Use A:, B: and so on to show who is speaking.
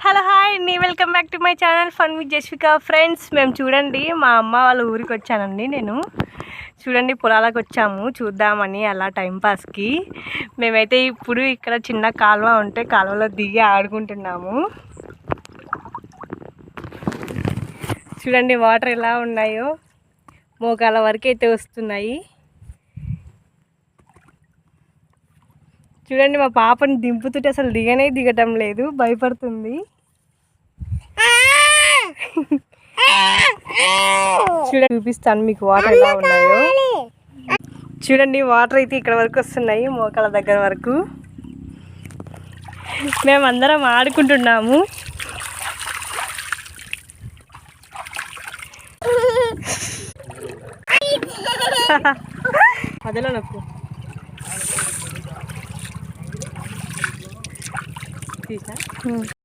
A: Hello hi అండి, welcome back to my channel fun with Jasvika. Friends, మేము చూడండి మా అమ్మ వాళ్ళ ఊరికి వచ్చానండి. నేను చూడండి పొలాలకు వచ్చాము చూద్దామని అలా టైంపాస్కి. మేమైతే ఇప్పుడు ఇక్కడ చిన్న కాలువ ఉంటే కాలువలో దిగి ఆడుకుంటున్నాము. చూడండి వాటర్ ఎలా ఉన్నాయో, మోకాల వరకు అయితే వస్తున్నాయి. చూడండి మా పాపని దింపుతుంటే అసలు దిగటం లేదు, భయపడుతుంది. చూడండి చూపిస్తాను మీకు వాటర్ ఎలా ఉన్నాయో. చూడండి వాటర్ అయితే ఇక్కడ వరకు వస్తున్నాయి, మోకాల దగ్గర వరకు. మేమందరం ఆడుకుంటున్నాము. అదేలో నొక్కు తీసా.